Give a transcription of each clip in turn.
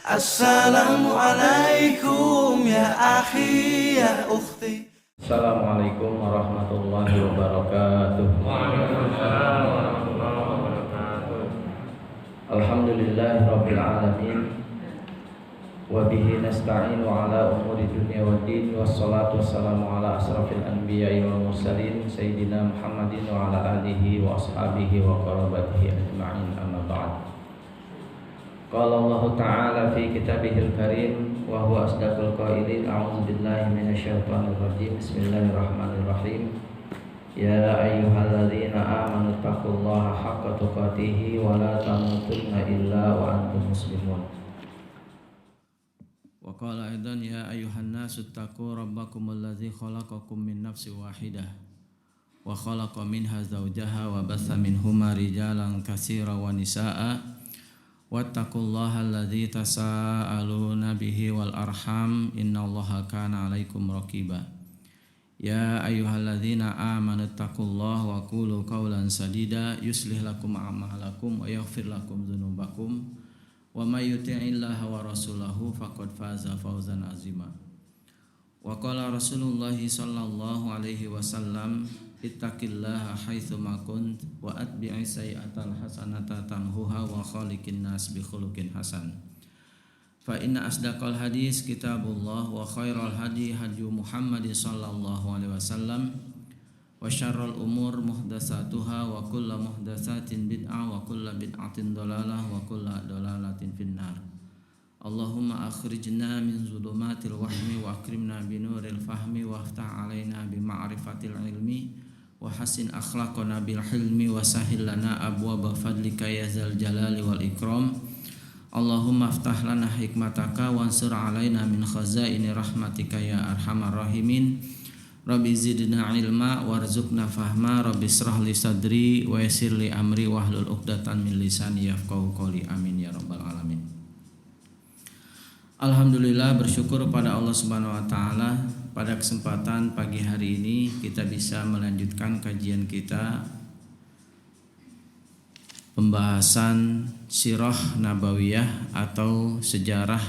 Assalamualaikum ya akhi ya ukhti. Assalamualaikum warahmatullahi wabarakatuh. Waalaikumsalam warahmatullahi wabarakatuh. Alhamdulillahi rabbil alamin. Wa bihi nasta'inu ala umuri dunya waddin. Wassalatu wassalamu ala asrafil anbiya'i wal mursalin Sayyidina Muhammadin wa ala alihi wa ashabihi wa qarabatihi ajma'in, amma ba'd. Qala Allah Ta'ala fi kitabihil karim wa huwa asdaqul qailin. A'udzu billahi minasyaitonir rajim. Bismillahirrahmanirrahim. Ya ayyuhalladzina amanu taqullaha haqqa tuqatih wa la tamutunna illa wa antum muslimun. Wa qala aidan ya ayyuhan nasu taqu rabbakumul ladzi khalaqakum min nafsin wahidah wa khalaqa minha zawjaha wa batha minhuma rijalan katsiran wa nisaa'a wattaqullaha alladzi tasaaluna bihi wal arham innallaha kana 'alaikum raqiba. Ya ayyuhalladzina amanu taqullaha wa qulu qawlan sadida yuslih lakum a'malakum wa yaghfir lakum dzunubakum wa may yuti'illaha wa rasulahu faqad faza fawzan 'azima. Wa qala Rasulullah sallallahu alaihi wasallam ittaqillaha haitsu ma kunt wa atbi'i sayyi'atal hasanata tamhuha wa khaliqin nas bi khuluqin hasan. Fa inna asdaqal hadis kitabullah wa khairal hadi hadyu Muhammadin sallallahu alaihi wasallam wa syarrul umur muhdatsatuha wa kullu muhdatsatin bid'ah wa kullu bid'atin dhalalah wa kullu dhalalatin finnar. Allahumma akhrijna min zulumatil wahmi wa akrimna binuril fahmi wa aftah alaina bima'rifatil ilmi wa hasin akhlaqana bil hilmi wa sahil lana abwaaba fadlika ya zal jalali wal ikram. Allahumma aftah lana hikmataka wansur alaina min khazaini rahmatika ya arhamar rahimin. Rabbi zidna ilma warzuqna fahma. Rabbi israh li sadri wa yassir li amri wahlul 'uqdatam min lisani yafqahu qawli. Amin ya rabbal alamin. Alhamdulillah, bersyukur pada Allah Subhanahu wa taala, pada kesempatan pagi hari ini kita bisa melanjutkan kajian kita pembahasan sirah nabawiyah atau sejarah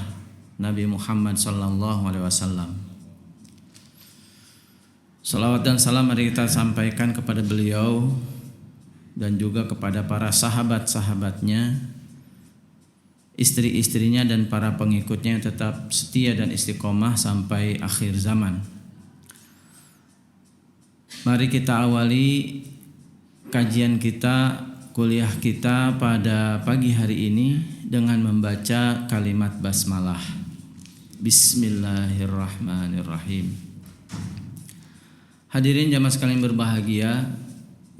Nabi Muhammad sallallahu alaihi wasallam. Salawat dan salam mari kita sampaikan kepada beliau dan juga kepada para sahabat-sahabatnya, istri-istrinya dan para pengikutnya yang tetap setia dan istiqomah sampai akhir zaman. Mari kita awali kajian kita, kuliah kita pada pagi hari ini dengan membaca kalimat basmalah. Bismillahirrahmanirrahim. Hadirin jamaah sekalian berbahagia,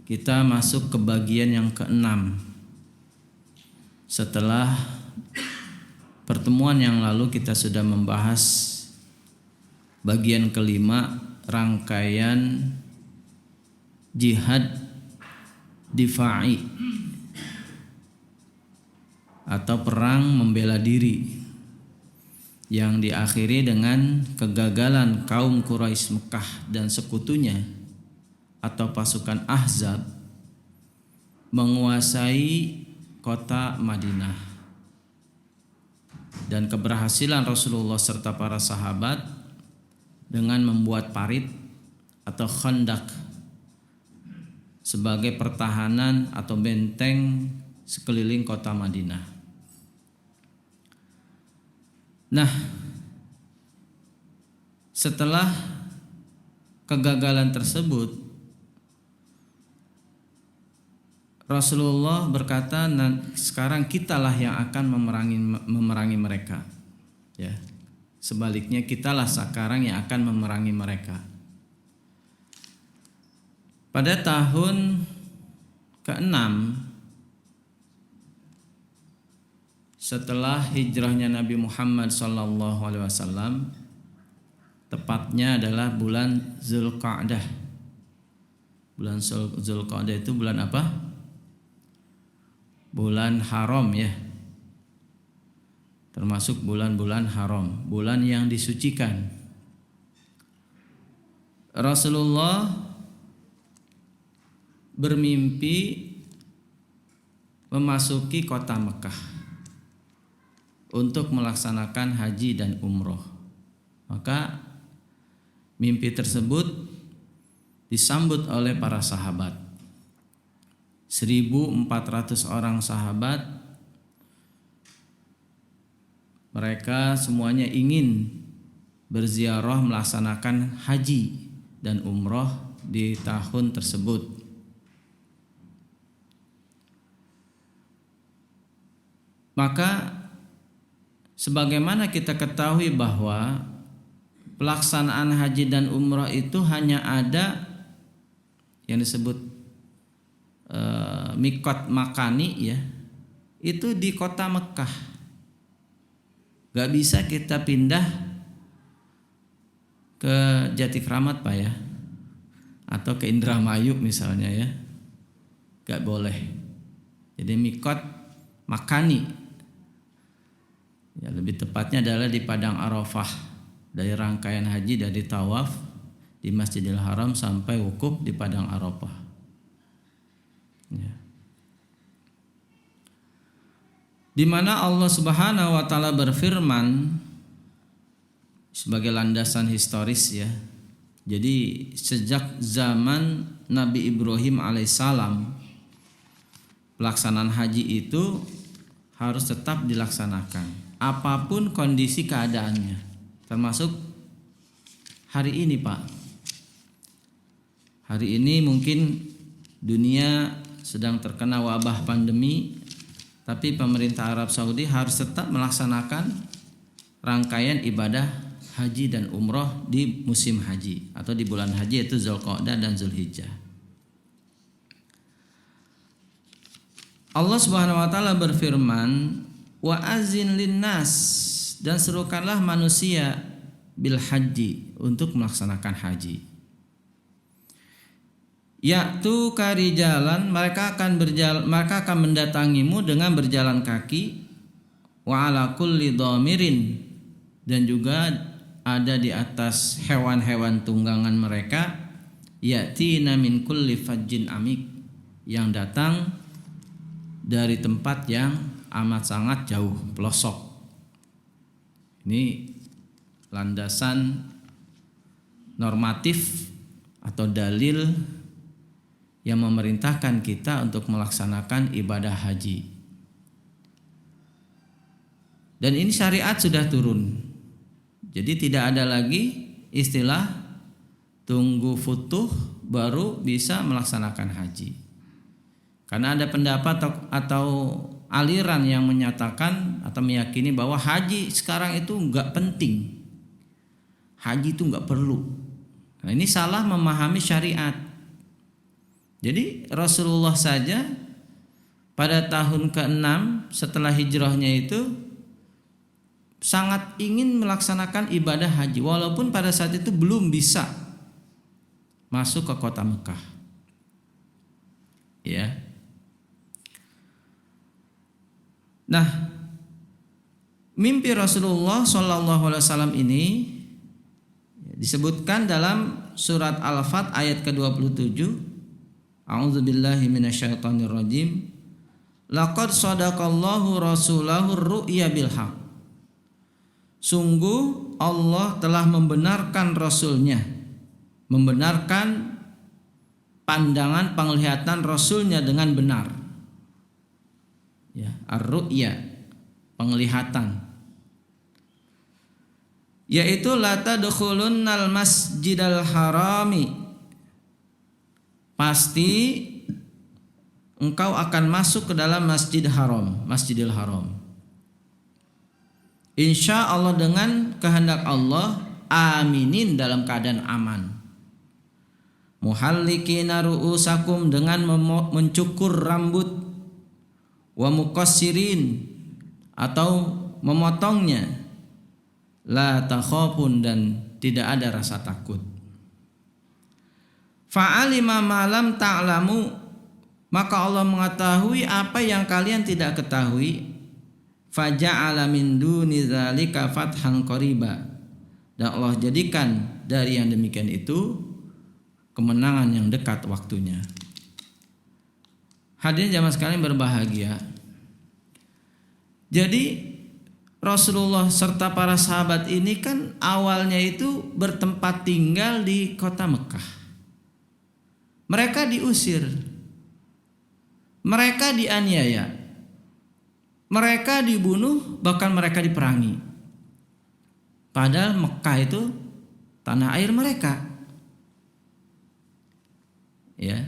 kita masuk ke bagian yang ke-6. Setelah pertemuan yang lalu kita sudah membahas bagian kelima, rangkaian jihad difa'i atau perang membela diri yang diakhiri dengan kegagalan kaum Quraisy Mekah dan sekutunya atau pasukan Ahzab menguasai kota Madinah. Dan keberhasilan Rasulullah serta para sahabat dengan membuat parit atau khandak sebagai pertahanan atau benteng sekeliling kota Madinah. Nah, setelah kegagalan tersebut, Rasulullah berkata, sekarang kitalah yang akan memerangi mereka. Ya. Sebaliknya kitalah sekarang yang akan memerangi mereka. Pada tahun ke-6 setelah hijrahnya Nabi Muhammad SAW, tepatnya adalah bulan Zulqa'dah. Bulan Zulqa'dah itu bulan apa? Bulan haram ya, termasuk bulan-bulan haram, bulan yang disucikan. Rasulullah bermimpi memasuki kota Mekah. untuk melaksanakan haji dan umroh. Maka mimpi tersebut disambut oleh para sahabat. 1.400 orang sahabat, mereka semuanya ingin berziarah melaksanakan haji dan umroh di tahun tersebut. Maka sebagaimana kita ketahui bahwa pelaksanaan haji dan umroh itu hanya ada yang disebut mikot makani ya, itu di kota Mekah. Gak bisa kita pindah ke Jatikramat Pak ya, atau ke Indramayu misalnya ya, gak boleh. Jadi mikot makani ya, lebih tepatnya adalah di Padang Arafah, dari rangkaian haji dari tawaf di Masjidil Haram sampai wukuf di Padang Arafah ya. Di mana Allah Subhanahu wa taala berfirman sebagai landasan historis ya. Jadi sejak zaman Nabi Ibrahim alaihissalam, pelaksanaan haji itu harus tetap dilaksanakan apapun kondisi keadaannya, termasuk hari ini Pak. Hari ini mungkin dunia sedang terkena wabah pandemi, tapi pemerintah Arab Saudi harus tetap melaksanakan rangkaian ibadah haji dan umroh di musim haji atau di bulan haji, yaitu Zulqa'dah dan Zulhijjah. Allah Subhanahu wa taala berfirman, wa azin linnas, dan serukanlah manusia bil haji, untuk melaksanakan haji. Yaitu karijalan, mereka akan mendatangimu dengan berjalan kaki, wa ala kulli dhamirin, dan juga ada di atas hewan-hewan tunggangan mereka, yatina min kulli fajjin amik, yang datang dari tempat yang amat sangat jauh pelosok. Ini landasan normatif atau dalil yang memerintahkan kita untuk melaksanakan ibadah haji. Dan ini syariat sudah turun. Jadi tidak ada lagi istilah tunggu futuh baru bisa melaksanakan haji. Karena ada pendapat atau aliran yang menyatakan atau meyakini bahwa haji sekarang itu enggak penting. Haji itu enggak perlu. Nah, ini salah memahami syariat. Jadi Rasulullah saja pada tahun ke-6 setelah hijrahnya itu sangat ingin melaksanakan ibadah haji, walaupun pada saat itu belum bisa masuk ke kota Mekah. Ya. Nah, mimpi Rasulullah SAW ini disebutkan dalam surat Al-Fat ayat ke-27. A'udzubillahi minasyaitonirrajim. Laqad shadaqallahu rasulahu ru'ya bil haq. Sungguh Allah telah membenarkan Rasulnya, membenarkan pandangan penglihatan Rasulnya dengan benar. Ya, ar-ru'ya, penglihatan. Yaitu la tadkhulunnal masjidal harami. Pasti engkau akan masuk ke dalam Masjidil Haram. Insya Allah dengan kehendak Allah, aminin, dalam keadaan aman. Muhallikina ru'usakum, dengan mencukur rambut, wa muqassirin, atau memotongnya, la takhafun, dan tidak ada rasa takut. Fa'alima ma lam ta'lamu, maka Allah mengetahui apa yang kalian tidak ketahui. Faja'ala min duni dzalika fathan qariba, dan Allah jadikan dari yang demikian itu kemenangan yang dekat waktunya. Hadirin jamaah sekalian berbahagia. Jadi Rasulullah serta para sahabat ini kan awalnya itu bertempat tinggal di kota Mekah. Mereka diusir, mereka dianiaya, mereka dibunuh, bahkan mereka diperangi. Padahal Mekah itu tanah air mereka. Ya.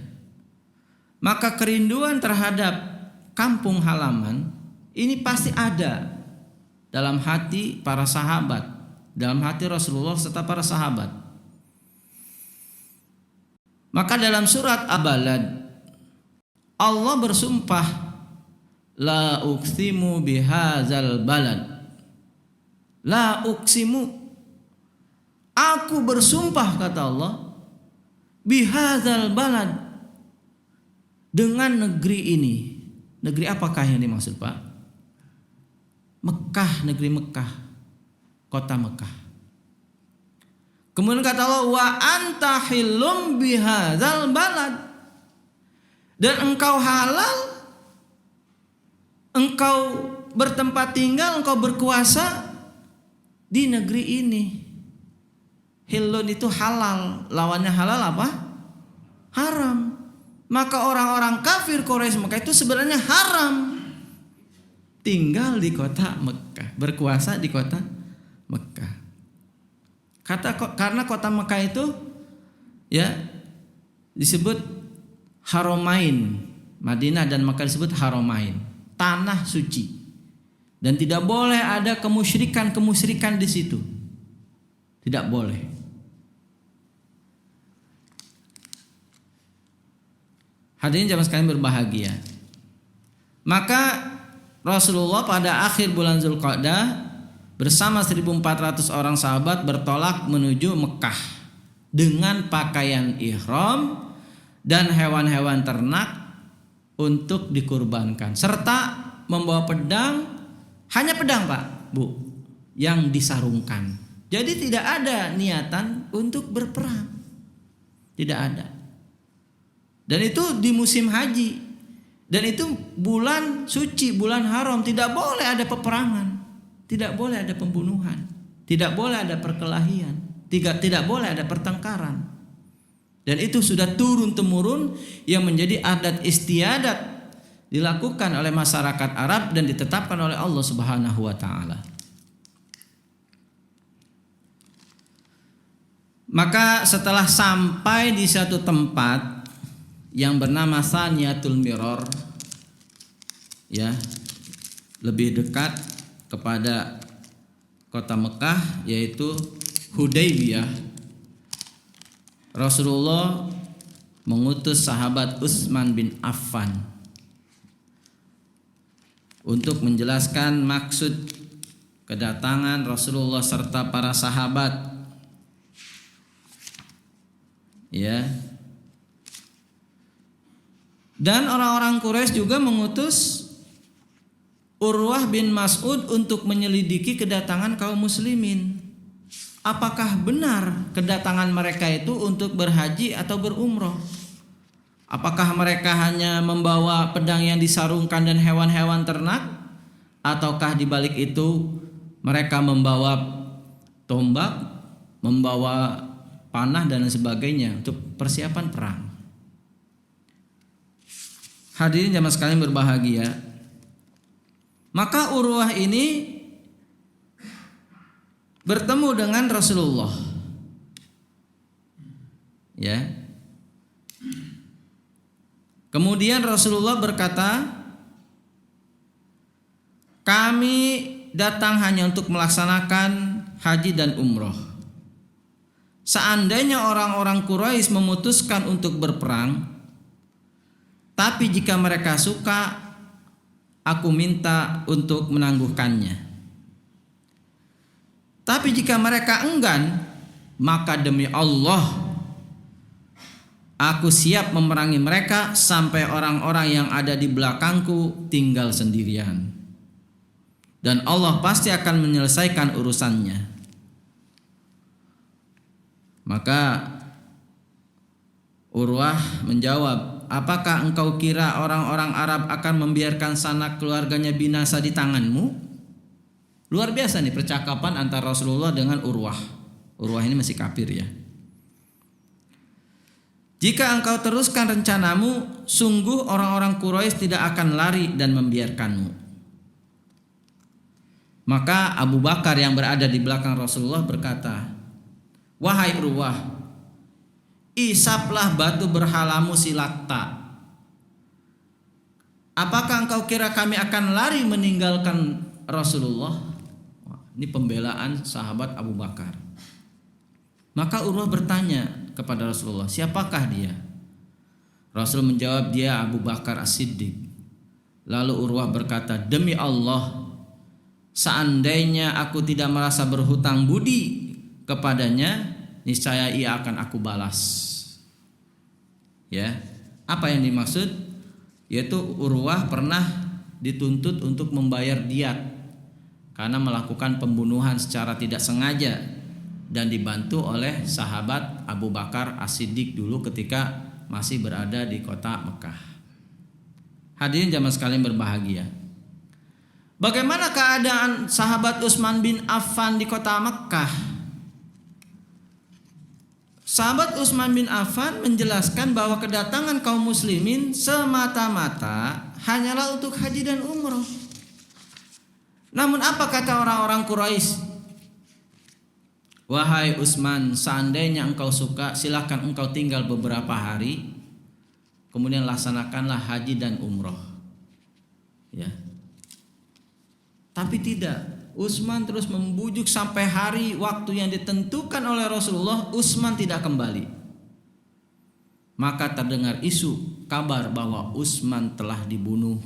Maka kerinduan terhadap kampung halaman ini pasti ada dalam hati para sahabat, dalam hati Rasulullah serta para sahabat. Maka dalam surat Al-Balad Allah bersumpah, la uqsimu bihadzal balad. La uqsimu, aku bersumpah kata Allah, bihadzal balad, dengan negeri ini. Negeri apakah yang dimaksud, Pak? Mekah, negeri Mekah, kota Mekah. Kemudian kata Allah, wa anta hilum bihadzal balad, dan engkau halal, engkau bertempat tinggal, engkau berkuasa di negeri ini. Hilun itu halal, lawannya halal apa? Haram. Maka orang-orang kafir Quraisy Mekah itu sebenarnya haram tinggal di kota Mekah, berkuasa di kota Mekah. Karena kota Mekah itu ya disebut Haramain. Madinah dan Mekah disebut Haramain, tanah suci. Dan tidak boleh ada kemusyrikan di situ. Tidak boleh. Hadirin jamaah sekalian berbahagia. Maka Rasulullah pada akhir bulan Zulqa'dah bersama 1.400 orang sahabat bertolak menuju Mekah dengan pakaian ihram dan hewan-hewan ternak untuk dikurbankan, serta membawa pedang, hanya pedang Pak, Bu, yang disarungkan. Jadi tidak ada niatan untuk berperang, tidak ada. Dan itu di musim haji. Dan itu bulan suci, bulan haram, tidak boleh ada peperangan, tidak boleh ada pembunuhan, tidak boleh ada perkelahian, tidak boleh ada pertengkaran. Dan itu sudah turun temurun yang menjadi adat istiadat dilakukan oleh masyarakat Arab dan ditetapkan oleh Allah Subhanahu wa taala. Maka setelah sampai di satu tempat yang bernama Saniyatul Miror, ya, lebih dekat kepada kota Mekah, yaitu Hudaybiyah, Rasulullah mengutus sahabat Utsman bin Affan untuk menjelaskan maksud kedatangan Rasulullah serta para sahabat, ya. Dan orang-orang Quraisy juga mengutus Urwah bin Mas'ud untuk menyelidiki kedatangan kaum muslimin. Apakah benar kedatangan mereka itu untuk berhaji atau berumroh? Apakah mereka hanya membawa pedang yang disarungkan dan hewan-hewan ternak? Ataukah di balik itu mereka membawa tombak, membawa panah dan sebagainya untuk persiapan perang? Hadirin jamaah sekalian berbahagia. Maka Urwah ini bertemu dengan Rasulullah. Ya. Kemudian Rasulullah berkata, "Kami datang hanya untuk melaksanakan haji dan umroh. Seandainya orang-orang Quraisy memutuskan untuk berperang, tapi jika mereka suka, aku minta untuk menangguhkannya. Tapi jika mereka enggan, maka demi Allah, aku siap memerangi mereka sampai orang-orang yang ada di belakangku tinggal sendirian. Dan Allah pasti akan menyelesaikan urusannya." Maka Urwah menjawab, "Apakah engkau kira orang-orang Arab akan membiarkan sanak keluarganya binasa di tanganmu?" Luar biasa nih percakapan antara Rasulullah dengan Urwah. Urwah ini masih kafir ya. Jika engkau teruskan rencanamu, sungguh orang-orang Quraisy tidak akan lari dan membiarkanmu. Maka Abu Bakar yang berada di belakang Rasulullah berkata, wahai Urwah, isaplah batu berhalamu si Latta. Apakah engkau kira kami akan lari meninggalkan Rasulullah? Ini pembelaan sahabat Abu Bakar. Maka Urwah bertanya kepada Rasulullah, siapakah dia? Rasul menjawab, dia Abu Bakar As-Siddiq. Lalu Urwah berkata, demi Allah, seandainya aku tidak merasa berhutang budi kepadanya, niscaya ia akan aku balas. Ya, apa yang dimaksud? Yaitu Urwah pernah dituntut untuk membayar diat karena melakukan pembunuhan secara tidak sengaja dan dibantu oleh sahabat Abu Bakar As-Siddiq dulu ketika masih berada di kota Mekah. Hadirin jamaah sekalian berbahagia. Bagaimana keadaan sahabat Utsman bin Affan di kota Mekah? Sahabat Utsman bin Affan menjelaskan bahwa kedatangan kaum muslimin semata-mata hanyalah untuk haji dan umroh. Namun apa kata orang-orang Quraisy? Wahai Utsman, seandainya engkau suka, silakan engkau tinggal beberapa hari, kemudian laksanakanlah haji dan umroh. Ya. Tapi tidak, Utsman terus membujuk sampai hari waktu yang ditentukan oleh Rasulullah, Utsman tidak kembali. Maka terdengar isu kabar bahwa Utsman telah dibunuh.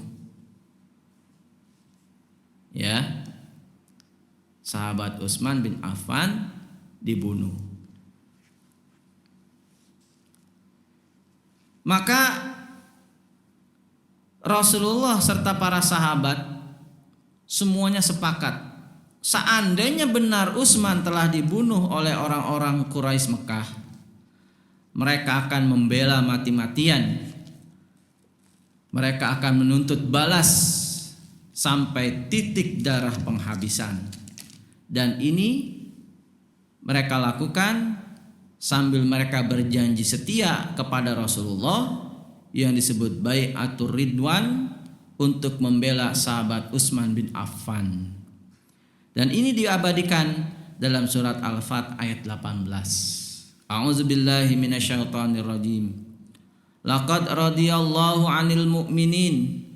Ya. Sahabat Utsman bin Affan dibunuh. Maka Rasulullah serta para sahabat semuanya sepakat, seandainya benar Utsman telah dibunuh oleh orang-orang Quraisy Mekah, mereka akan membela mati-matian. Mereka akan menuntut balas sampai titik darah penghabisan. Dan ini mereka lakukan sambil mereka berjanji setia kepada Rasulullah yang disebut Bai'atur Ridwan untuk membela sahabat Utsman bin Affan. Dan ini diabadikan dalam surat Al-Fat ayat 18. A'udzubillahi minasyaitonirrajim. Laqad radiyallahu 'anil mu'minin.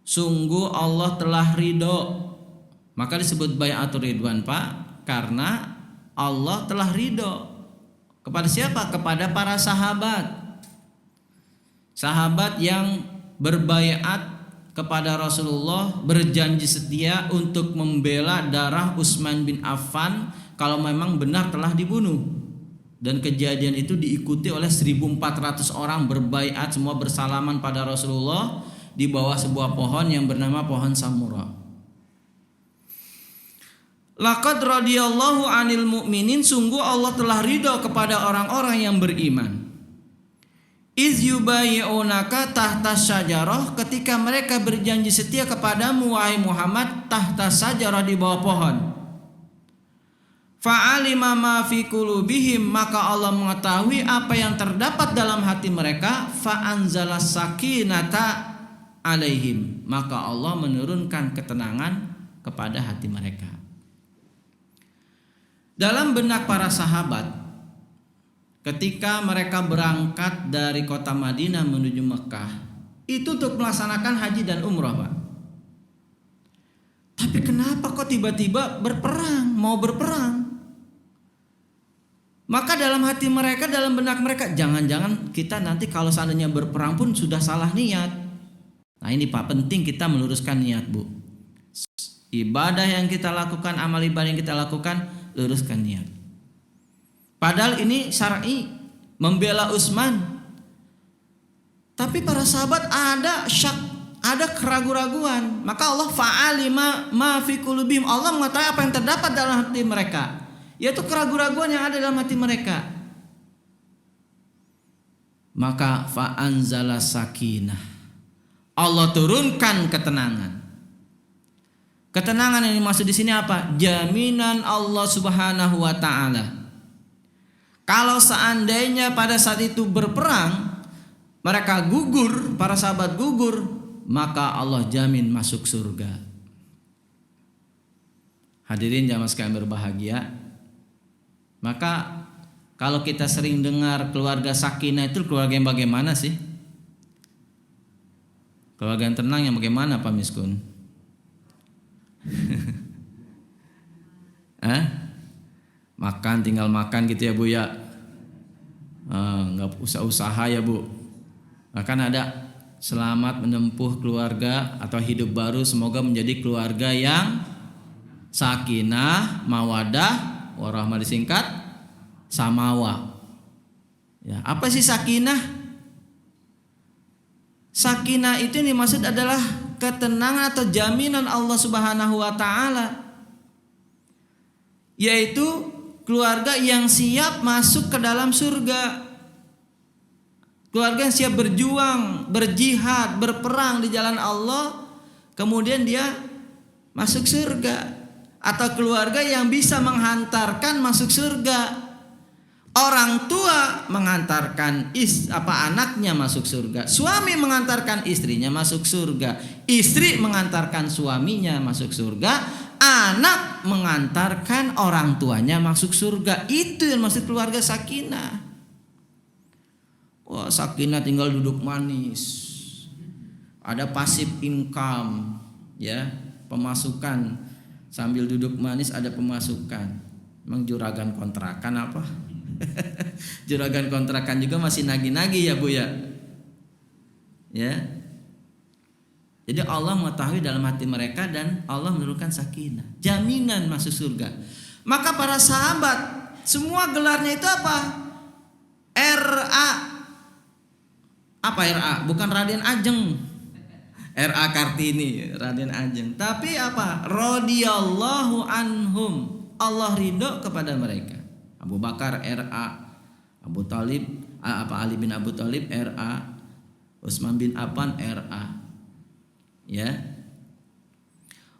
Sungguh Allah telah ridho. Maka disebut Bai'atur Ridwan, Pak, karena Allah telah ridho kepada siapa? Kepada para sahabat. Sahabat yang berbaiat kepada Rasulullah, berjanji setia untuk membela darah Utsman bin Affan kalau memang benar telah dibunuh. Dan kejadian itu diikuti oleh 1.400 orang berbaiat, semua bersalaman pada Rasulullah di bawah sebuah pohon yang bernama pohon Samura. Laqad radiyallahu 'anil mu'minin, sungguh Allah telah ridho kepada orang-orang yang beriman. Iz yubayyi'unaka tahta syajarah, ketika mereka berjanji setia kepadamu wahai Muhammad tahta syajarah, di bawah pohon. Fa'alima ma fi qulubihim, maka Allah mengetahui apa yang terdapat dalam hati mereka. Fa'anzalas sakinata alaihim, maka Allah menurunkan ketenangan kepada hati mereka. Dalam benak para sahabat, ketika mereka berangkat dari kota Madinah menuju Mekah, itu untuk melaksanakan haji dan umrah, Pak. Tapi kenapa kok tiba-tiba berperang, mau berperang? Maka dalam hati mereka, dalam benak mereka, jangan-jangan kita nanti kalau seandainya berperang pun sudah salah niat. Nah ini Pak, penting kita meluruskan niat, Bu. Ibadah yang kita lakukan, amal ibadah yang kita lakukan, luruskan niat. Padahal ini syar'i, membela Utsman. Tapi para sahabat ada syak, ada keraguan-raguan. Maka Allah fa'alima ma fi qulubihim, Allah mengetahui apa yang terdapat dalam hati mereka, yaitu keraguan-raguan yang ada dalam hati mereka. Maka fa'anzala sakinah, Allah turunkan ketenangan. Ketenangan yang dimaksud di sini apa? Jaminan Allah Subhanahu wa taala. Kalau seandainya pada saat itu berperang, mereka gugur, para sahabat gugur, maka Allah jamin masuk surga. Hadirin jamaah sekalian berbahagia. Maka kalau kita sering dengar keluarga sakinah itu keluarga yang bagaimana sih? Keluarga yang tenang yang bagaimana Pak Miskun? Makan tinggal makan gitu ya Bu ya, nggak usah usaha ya Bu. Bahkan ada selamat menempuh keluarga atau hidup baru, semoga menjadi keluarga yang sakinah, mawadah, warahmah disingkat samawa. Ya, apa sih sakinah? Sakinah itu yang dimaksud adalah ketenangan atau jaminan Allah Subhanahu wa taala, yaitu keluarga yang siap masuk ke dalam surga. Keluarga yang siap berjuang, berjihad, berperang di jalan Allah, kemudian dia masuk surga. Atau keluarga yang bisa menghantarkan masuk surga. Orang tua mengantarkan anaknya masuk surga. Suami mengantarkan istrinya masuk surga. Istri mengantarkan suaminya masuk surga. Anak mengantarkan orang tuanya masuk surga. Itu yang maksud keluarga sakinah. Wah, sakinah tinggal duduk manis. Ada passive income, ya, pemasukan. Sambil duduk manis ada pemasukan. Emang juragan kontrakan apa? Juragan kontrakan juga masih nagih-nagih ya Bu ya. Ya. Jadi Allah mengetahui dalam hati mereka dan Allah menurunkan sakinah, jaminan masuk surga. Maka para sahabat semua gelarnya itu apa? RA. Apa RA? Bukan Raden Ajeng. RA Kartini, Raden Ajeng. Tapi apa? Radhiyallahu anhum. Allah ridho kepada mereka. Abu Bakar RA, Abu Talib, Ali bin Abu Talib RA, Utsman bin Affan RA. Ya.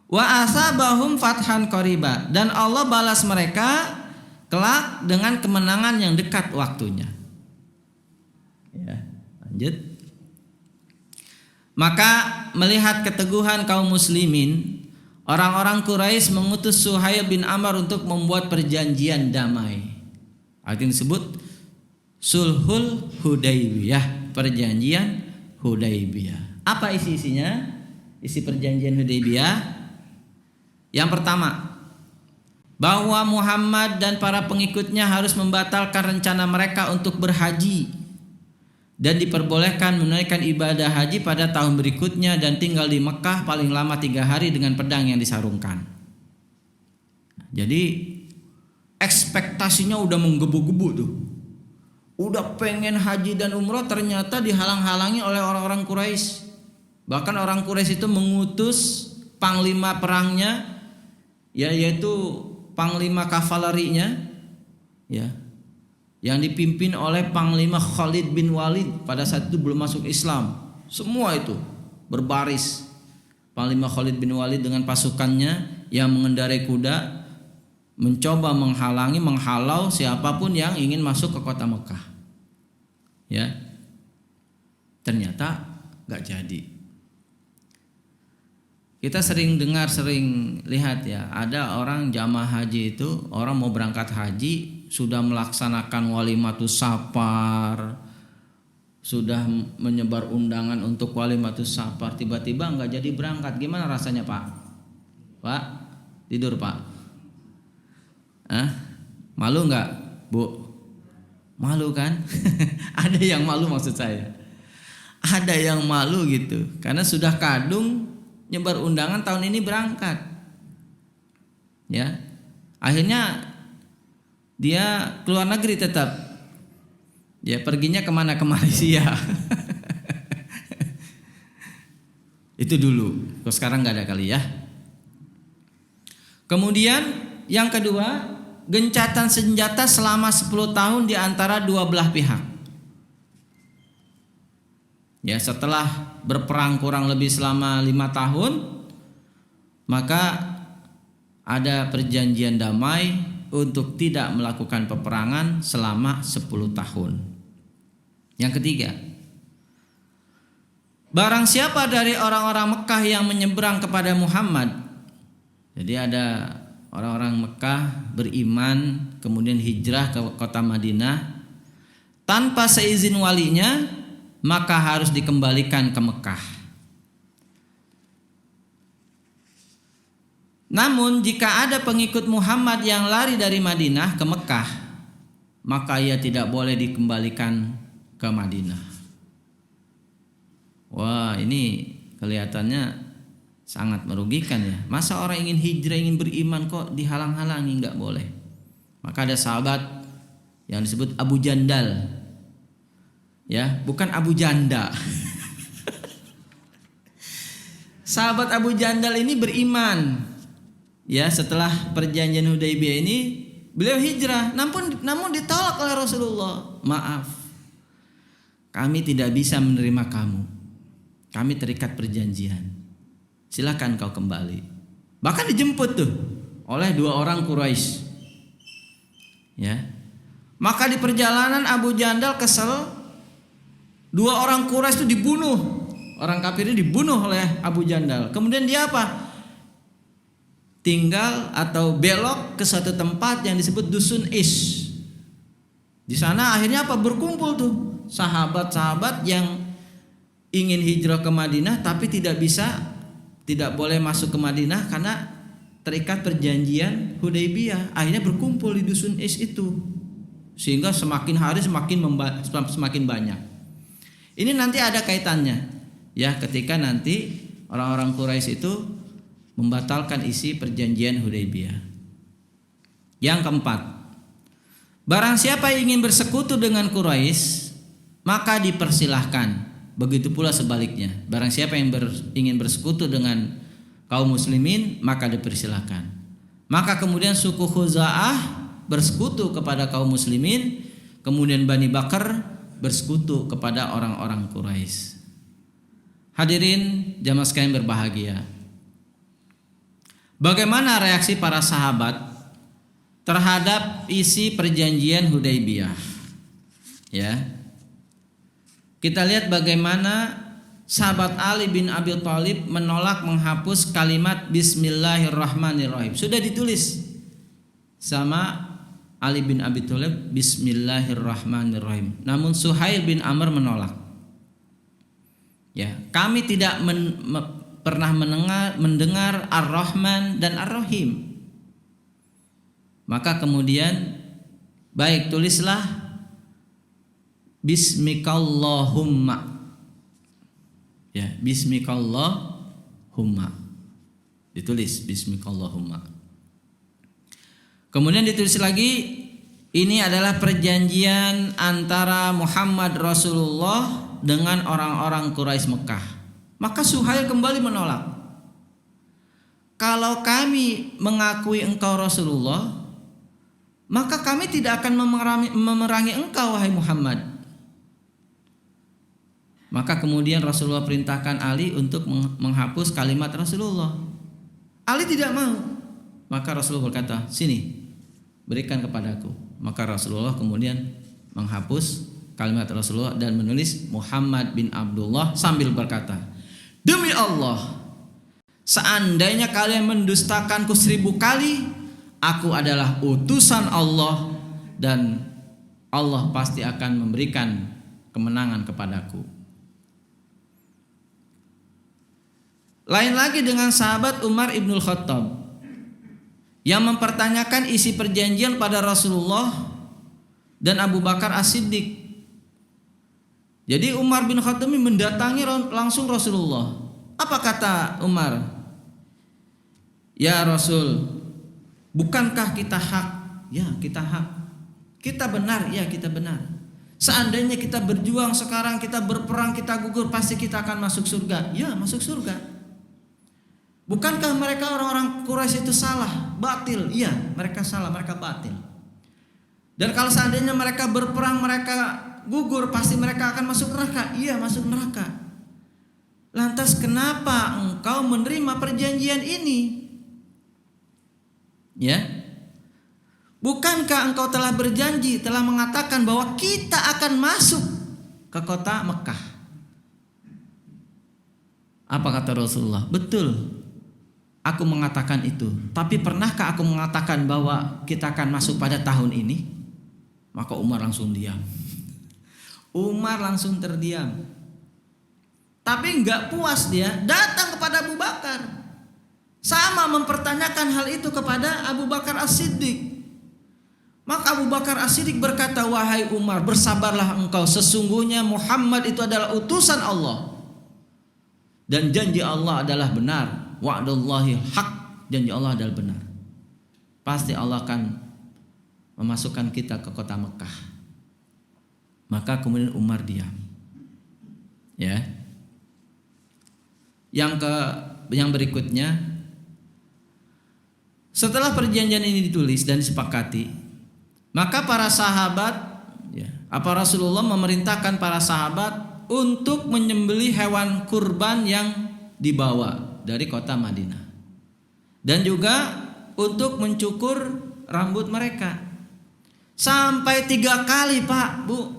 Wa asabahum fathan qariba, dan Allah balas mereka kelak dengan kemenangan yang dekat waktunya. Ya, lanjut. Maka melihat keteguhan kaum muslimin, orang-orang Quraisy mengutus Suhail bin Amr untuk membuat perjanjian damai. Arti disebut Sulhul Hudaybiyah, perjanjian Hudaybiyah. Apa isinya? Isi perjanjian Hudaybiyah. Yang pertama, bahwa Muhammad dan para pengikutnya harus membatalkan rencana mereka untuk berhaji dan diperbolehkan menunaikan ibadah haji pada tahun berikutnya dan tinggal di Mekah paling lama 3 hari dengan pedang yang disarungkan. Jadi ekspektasinya udah menggebu-gebu tuh. Udah pengen haji dan umrah, ternyata dihalang-halangi oleh orang-orang Quraisy. Bahkan orang Quraisy itu mengutus panglima perangnya, ya, yaitu panglima kavalerinya, ya, yang dipimpin oleh panglima Khalid bin Walid. Pada saat itu belum masuk Islam. Semua itu berbaris. Panglima Khalid bin Walid dengan pasukannya yang mengendarai kuda mencoba menghalau siapapun yang ingin masuk ke kota Mekah. Ya. Ternyata enggak jadi. Kita sering dengar, sering lihat ya, ada orang jamaah haji itu, orang mau berangkat haji sudah melaksanakan walimatus safar, sudah menyebar undangan untuk walimatus safar, tiba-tiba enggak jadi berangkat. Gimana rasanya Pak? Pak, tidur Pak? Malu enggak Bu? Malu kan? Ada yang malu maksud saya. Ada yang malu gitu, karena sudah kadung nyebar undangan tahun ini berangkat. Ya. Akhirnya dia keluar negeri tetap. Dia perginya kemana? Ke Malaysia. Itu dulu. Kok sekarang nggak ada kali ya. Kemudian yang kedua, gencatan senjata selama 10 tahun di antara dua belah pihak. Ya, setelah berperang kurang lebih selama 5 tahun, maka ada perjanjian damai untuk tidak melakukan peperangan selama 10 tahun. Yang ketiga, barang siapa dari orang-orang Mekah yang menyeberang kepada Muhammad, jadi ada orang-orang Mekah beriman kemudian hijrah ke kota Madinah tanpa seizin walinya, maka harus dikembalikan ke Mekah. Namun jika ada pengikut Muhammad yang lari dari Madinah ke Mekah, maka ia tidak boleh dikembalikan ke Madinah. Wah, ini kelihatannya sangat merugikan ya. Masa orang ingin hijrah, ingin beriman kok dihalang-halangi, nggak boleh. Maka ada sahabat yang disebut Abu Jandal, ya, bukan Abu Janda. Sahabat Abu Jandal ini beriman. Ya, setelah perjanjian Hudaybiyah ini beliau hijrah, namun ditolak oleh Rasulullah. Maaf, kami tidak bisa menerima kamu. Kami terikat perjanjian. Silakan kau kembali. Bahkan dijemput tuh oleh 2 orang Quraisy. Ya. Maka di perjalanan Abu Jandal kesel, 2 orang Quraisy itu dibunuh. Orang kafir ini dibunuh oleh Abu Jandal. Kemudian dia apa? Tinggal atau belok ke satu tempat yang disebut Dusun Is. Di sana akhirnya apa? Berkumpul tuh sahabat-sahabat yang ingin hijrah ke Madinah tapi tidak boleh masuk ke Madinah karena terikat perjanjian Hudaybiyah. Akhirnya berkumpul di Dusun Is itu, sehingga semakin hari semakin banyak. Ini nanti ada kaitannya ya, ketika nanti orang-orang Quraisy itu membatalkan isi perjanjian Hudaybiyah. Yang keempat, barang siapa yang ingin bersekutu dengan Quraisy, maka dipersilahkan. Begitu pula sebaliknya, barang siapa yang ingin bersekutu dengan kaum muslimin, maka dipersilahkan. Maka kemudian suku Khuza'ah bersekutu kepada kaum muslimin, kemudian Bani Bakar bersekutu kepada orang-orang Quraisy. Hadirin jamaah sekalian berbahagia, bagaimana reaksi para sahabat terhadap isi perjanjian Hudaybiyah? Ya. Kita lihat bagaimana sahabat Ali bin Abi Thalib menolak menghapus kalimat Bismillahirrahmanirrahim. Sudah ditulis sama Ali bin Abi Thalib Bismillahirrahmanirrahim. Namun Suhail bin Amr menolak. Ya, kami tidak pernah mendengar Ar-Rahman dan Ar-Rahim. Maka kemudian baik, tulislah Bismikallahumma. Ya, Bismikallahumma. Ditulis Bismikallahumma. Kemudian ditulis lagi, ini adalah perjanjian antara Muhammad Rasulullah dengan orang-orang Quraisy Mekah. Maka Suhail kembali menolak. Kalau kami mengakui engkau Rasulullah, maka kami tidak akan memerangi engkau, wahai Muhammad. Maka kemudian Rasulullah perintahkan Ali untuk menghapus kalimat Rasulullah. Ali tidak mau. Maka Rasulullah berkata, sini, berikan kepadaku. Maka Rasulullah kemudian menghapus kalimat Rasulullah dan menulis Muhammad bin Abdullah sambil berkata, demi Allah, seandainya kalian mendustakanku 1000 kali, aku adalah utusan Allah dan Allah pasti akan memberikan kemenangan kepadaku. Lain lagi dengan sahabat Umar ibnul Khattab yang mempertanyakan isi perjanjian pada Rasulullah dan Abu Bakar As-Siddiq. Jadi Umar bin Khattab mendatangi langsung Rasulullah. Apa kata Umar? Ya Rasul, bukankah kita hak? Ya, kita hak. Kita benar? Ya, kita benar. Seandainya kita berjuang sekarang, kita berperang, kita gugur, pasti kita akan masuk surga. Ya, masuk surga. Bukankah mereka orang-orang Quraisy itu salah, batil? Iya, mereka salah, mereka batil. Dan kalau seandainya mereka berperang, mereka gugur, pasti mereka akan masuk neraka. Iya, masuk neraka. Lantas kenapa engkau menerima perjanjian ini? Ya. Bukankah engkau telah berjanji, telah mengatakan bahwa kita akan masuk ke kota Mekah? Apa kata Rasulullah? Betul, aku mengatakan itu. Tapi pernahkah aku mengatakan bahwa kita akan masuk pada tahun ini? Maka Umar langsung diam. Umar langsung terdiam. Tapi enggak puas, dia datang kepada Abu Bakar. Sama mempertanyakan hal itu kepada Abu Bakar As-Siddiq. Maka Abu Bakar As-Siddiq berkata, wahai Umar, bersabarlah engkau, sesungguhnya Muhammad itu adalah utusan Allah. Dan janji Allah adalah benar. Wa'dullahi haq, janji Allah adalah benar. Pasti Allah akan memasukkan kita ke kota Mekah. Maka kemudian Umar diam. Ya. Yang berikutnya, setelah perjanjian ini ditulis dan disepakati, maka para sahabat, apa Rasulullah memerintahkan para sahabat untuk menyembelih hewan kurban yang dibawa dari kota Madinah, dan juga untuk mencukur rambut mereka. Sampai 3 kali, Pak, Bu,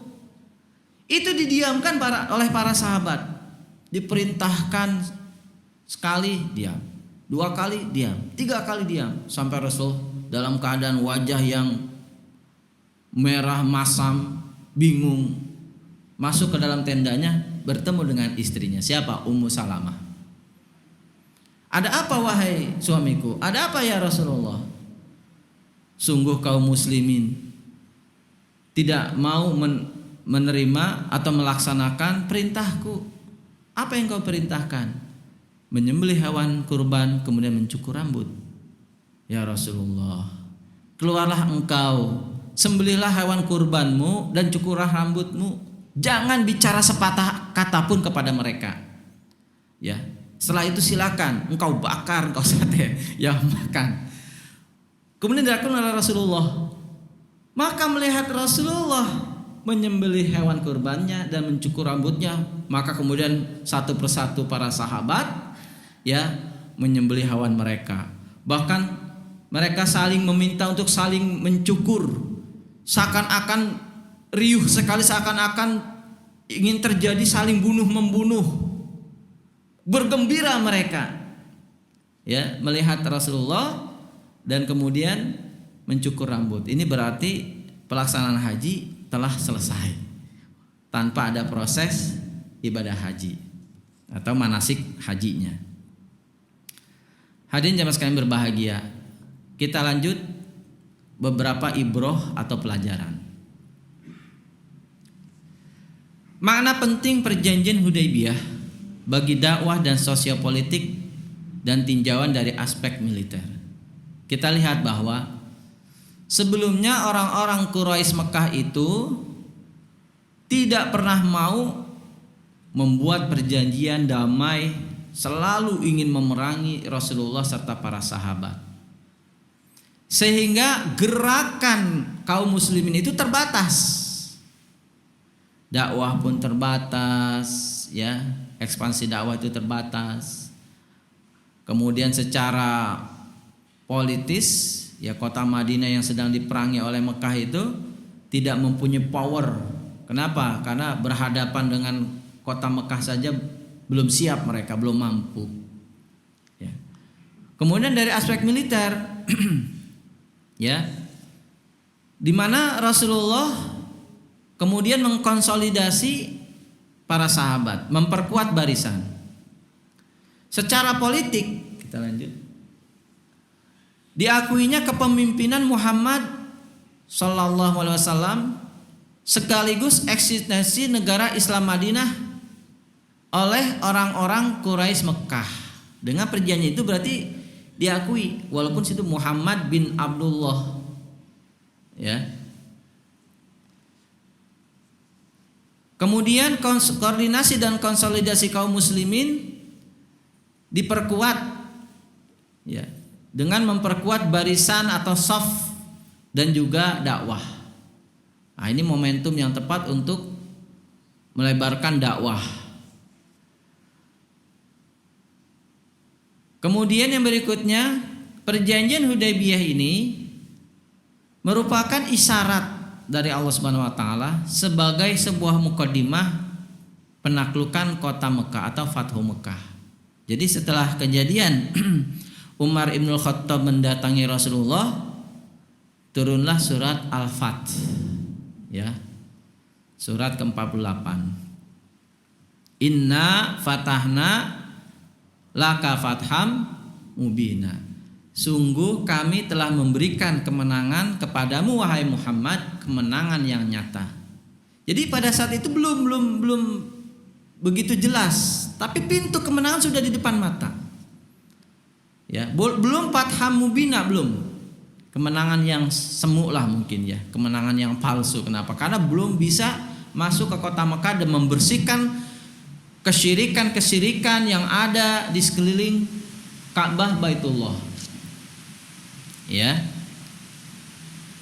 itu didiamkan oleh para sahabat. Diperintahkan sekali diam, 2 kali diam, 3 kali diam, sampai Rasul dalam keadaan wajah yang merah masam, bingung, masuk ke dalam tendanya, bertemu dengan istrinya. Siapa? Ummu Salamah. Ada apa wahai suamiku? Ada apa ya Rasulullah? Sungguh kaum muslimin tidak mau menerima atau melaksanakan perintahku. Apa yang kau perintahkan? Menyembelih hewan kurban, kemudian mencukur rambut. Ya Rasulullah, keluarlah engkau, sembelihlah hewan kurbanmu dan cukurlah rambutmu. Jangan bicara sepatah kata pun kepada mereka. Ya, setelah itu silakan engkau bakar, engkau sate, ya makan. Kemudian dilakukan oleh Rasulullah. Maka melihat Rasulullah menyembelih hewan kurbannya dan mencukur rambutnya, maka kemudian satu persatu para sahabat menyembelih hewan mereka. Bahkan mereka saling meminta untuk saling mencukur, seakan-akan riuh sekali, seakan-akan ingin terjadi saling bunuh membunuh. Bergembira mereka melihat Rasulullah dan kemudian mencukur rambut. Ini berarti pelaksanaan haji telah selesai tanpa ada proses ibadah haji atau manasik hajinya. Hadirin jamaah sekalian berbahagia, kita lanjut beberapa ibroh atau pelajaran. Makna penting perjanjian Hudaybiyah bagi dakwah dan sosiopolitik dan tinjauan dari aspek militer. Kita lihat bahwa sebelumnya orang-orang Quraisy Mekah itu tidak pernah mau membuat perjanjian damai, selalu ingin memerangi Rasulullah serta para sahabat. Sehingga gerakan kaum muslimin itu terbatas. Dakwah pun terbatas, ekspansi dakwah itu terbatas. Kemudian secara politis, kota Madinah yang sedang diperangi oleh Mekah itu tidak mempunyai power. Kenapa? Karena berhadapan dengan kota Mekah saja belum siap, mereka belum mampu. Kemudian dari aspek militer, di mana Rasulullah kemudian mengkonsolidasi para sahabat, memperkuat barisan. Secara politik, kita lanjut. Diakuinya kepemimpinan Muhammad Sallallahu Alaihi Wasallam sekaligus eksistensi negara Islam Madinah oleh orang-orang Quraisy Mekah. Dengan perjanjian itu berarti diakui, walaupun situ Muhammad bin Abdullah, Kemudian koordinasi dan konsolidasi kaum muslimin diperkuat, dengan memperkuat barisan atau shaf dan juga dakwah. Nah, ini momentum yang tepat untuk melebarkan dakwah. Kemudian yang berikutnya, perjanjian Hudaybiyah ini merupakan isyarat dari Allah Subhanahu wa taala sebagai sebuah mukaddimah penaklukan kota Mekah atau Fathu Mekah. Jadi setelah kejadian Umar Ibnul Khattab mendatangi Rasulullah, turunlah surat Al-Fath, ya, surat ke-48. Inna fatahna laka fatham mubina. Sungguh kami telah memberikan kemenangan kepadamu wahai Muhammad, kemenangan yang nyata. Jadi pada saat itu belum begitu jelas, tapi pintu kemenangan sudah di depan mata. Ya, belum fatham mubina, belum. Kemenangan yang semu lah mungkin ya, kemenangan yang palsu. Kenapa? Karena belum bisa masuk ke kota Mekah dan membersihkan kesyirikan yang ada di sekeliling Ka'bah Baitullah. Ya.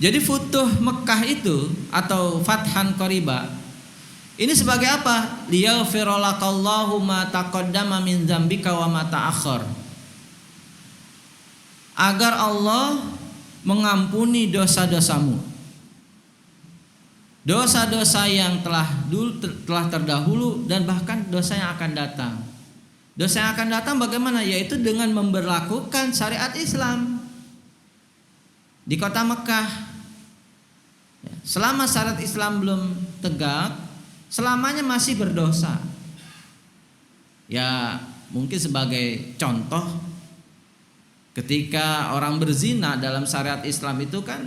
Jadi Futuh Mekah itu atau Fathan Qariba ini sebagai apa? Liyaghfiralakallahu ma taqaddama min dzambika wa ma ta'akhkhar. Agar Allah mengampuni dosa-dosamu. Dosa-dosa yang telah terdahulu dan bahkan dosa yang akan datang. Dosa yang akan datang bagaimana? Yaitu dengan memberlakukan syariat Islam di kota Mekah. Selama syariat Islam belum tegak, selamanya masih berdosa. Ya, mungkin sebagai contoh, ketika orang berzina dalam syariat Islam itu kan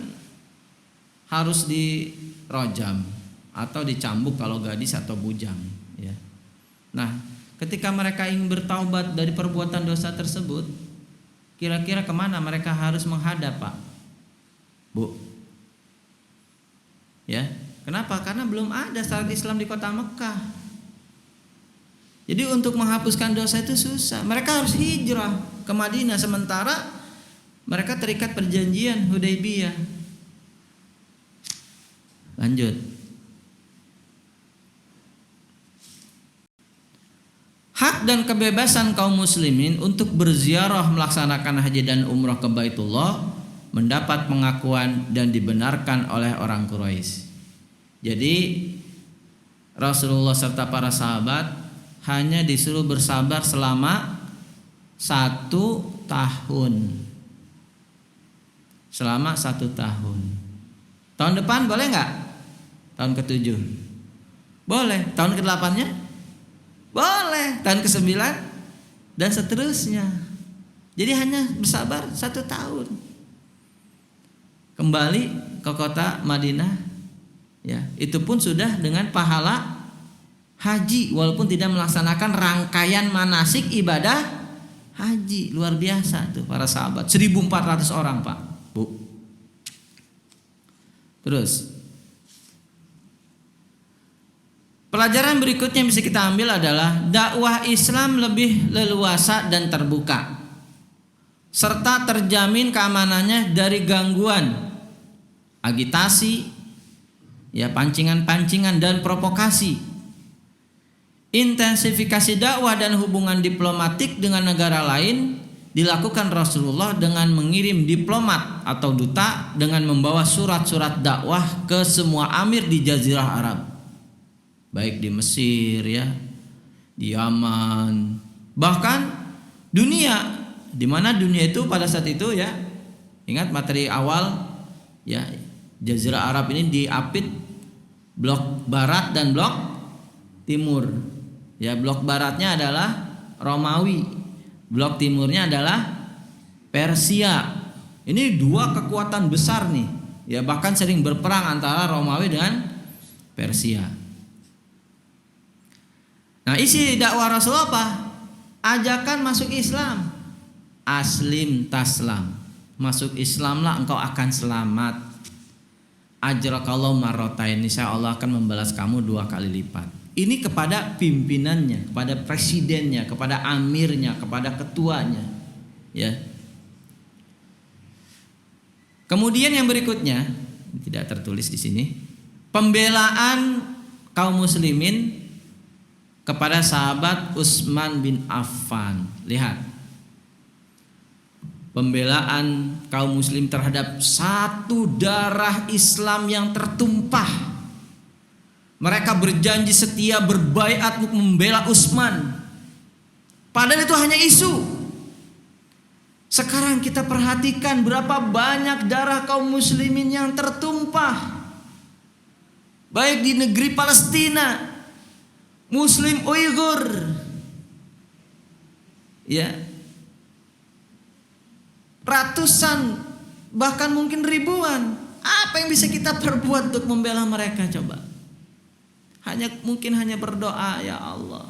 harus dirojam atau dicambuk kalau gadis atau bujang, ya. Nah, ketika mereka ingin bertaubat dari perbuatan dosa tersebut, kira-kira kemana mereka harus menghadap, Pak? Bu, ya, kenapa? Karena belum ada syariat Islam di kota Mekah. Jadi untuk menghapuskan dosa itu susah. Mereka harus hijrah ke Madinah, sementara mereka terikat perjanjian Hudaybiyah. Lanjut. Hak dan kebebasan kaum muslimin untuk berziarah, melaksanakan haji dan umrah ke Baitullah mendapat pengakuan dan dibenarkan oleh orang Quraisy. Jadi Rasulullah serta para sahabat hanya disuruh bersabar selama 1 tahun. Selama 1 tahun. Tahun depan boleh nggak? Tahun ke-7 boleh. Tahun ke-8-nya boleh. Tahun ke-9 dan seterusnya. Jadi hanya bersabar 1 tahun. Kembali ke kota Madinah, ya, itu pun sudah dengan pahala haji walaupun tidak melaksanakan rangkaian manasik ibadah haji. Luar biasa tuh para sahabat, 1.400 orang, Pak, Bu. Terus pelajaran berikutnya yang bisa kita ambil adalah dakwah Islam lebih leluasa dan terbuka, serta terjamin keamanannya dari gangguan, agitasi, ya, pancingan-pancingan dan provokasi. Intensifikasi dakwah dan hubungan diplomatik dengan negara lain dilakukan Rasulullah dengan mengirim diplomat atau duta dengan membawa surat-surat dakwah ke semua amir di Jazirah Arab, baik di Mesir, ya, di Yaman, bahkan dunia, di mana dunia itu pada saat itu, ya, ingat materi awal, ya, Jazirah Arab ini diapit blok barat dan blok timur. Ya, blok baratnya adalah Romawi, blok timurnya adalah Persia. Ini 2 kekuatan besar nih, ya, bahkan sering berperang antara Romawi dengan Persia. Nah, isi dakwah Rasulullah apa? Ajakan masuk Islam. Aslim taslam. Masuk Islamlah engkau akan selamat. Ajrakallahu marrotain, insya Allah akan membalas kamu 2 kali lipat. Ini kepada pimpinannya, kepada presidennya, kepada amirnya, kepada ketuanya, ya. Kemudian yang berikutnya tidak tertulis di sini, pembelaan kaum muslimin kepada sahabat Utsman bin Affan. Lihat, pembelaan kaum muslim terhadap satu darah Islam yang tertumpah. Mereka berjanji setia berbaiat untuk membela Utsman. Padahal itu hanya isu. Sekarang kita perhatikan berapa banyak darah kaum muslimin yang tertumpah. Baik di negeri Palestina, Muslim Uighur, ya, ratusan bahkan mungkin ribuan. Apa yang bisa kita perbuat untuk membela mereka coba? Mungkin hanya berdoa, ya Allah,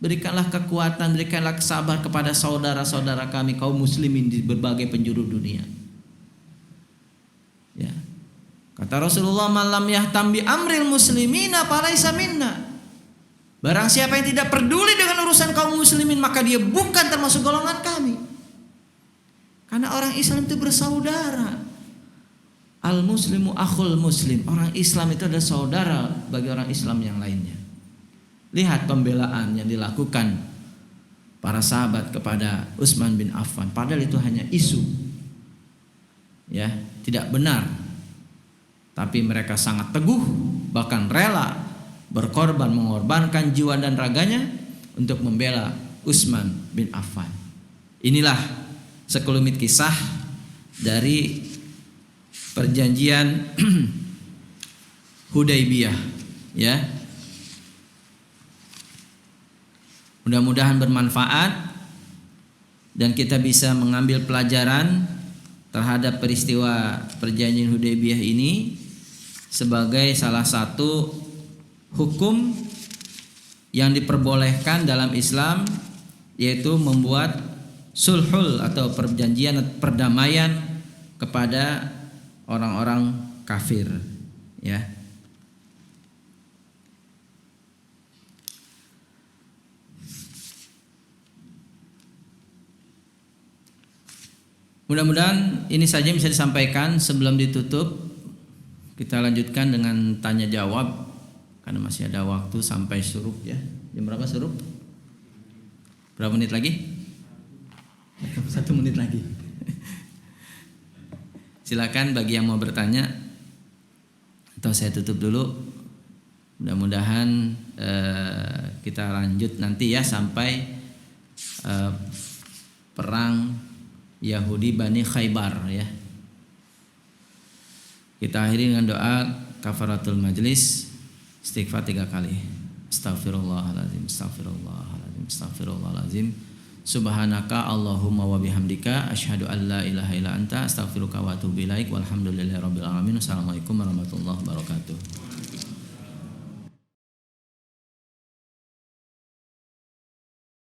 berikanlah kekuatan, berikanlah kesabar kepada saudara-saudara kami kaum muslimin di berbagai penjuru dunia. Ya. Kata Rasulullah, "Man lam yahtam bi amril muslimina falaisa minna." Barang siapa yang tidak peduli dengan urusan kaum muslimin, maka dia bukan termasuk golongan kami. Karena orang Islam itu bersaudara. Al-muslimu akhul muslim. Orang Islam itu adalah saudara bagi orang Islam yang lainnya. Lihat pembelaan yang dilakukan para sahabat kepada Utsman bin Affan. Padahal itu hanya isu, ya, tidak benar. Tapi mereka sangat teguh, bahkan rela berkorban, mengorbankan jiwa dan raganya untuk membela Utsman bin Affan. Inilah sekelumit kisah dari perjanjian Hudaybiyah, ya. Mudah-mudahan bermanfaat dan kita bisa mengambil pelajaran terhadap peristiwa perjanjian Hudaybiyah ini sebagai salah satu hukum yang diperbolehkan dalam Islam, yaitu membuat sulhul atau perjanjian perdamaian kepada orang-orang kafir, ya. Mudah-mudahan ini saja bisa disampaikan. Sebelum ditutup, kita lanjutkan dengan tanya jawab karena masih ada waktu sampai syuruk, ya. Jam berapa syuruk? Berapa menit lagi? 1 menit lagi. Silakan bagi yang mau bertanya, atau saya tutup dulu. Mudah-mudahan kita lanjut nanti, ya, sampai perang Yahudi Bani Khaybar, ya. Kita akhiri dengan doa kafaratul majlis, istighfar 3 kali. Astaghfirullahaladzim, astaghfirullahaladzim, astaghfirullahaladzim. Subhanaka Allahumma wa bihamdika asyhadu an la ilaha illa anta astaghfiruka wa atubu ilaik. Walhamdulillahirabbil alamin. Assalamualaikum warahmatullahi wabarakatuh.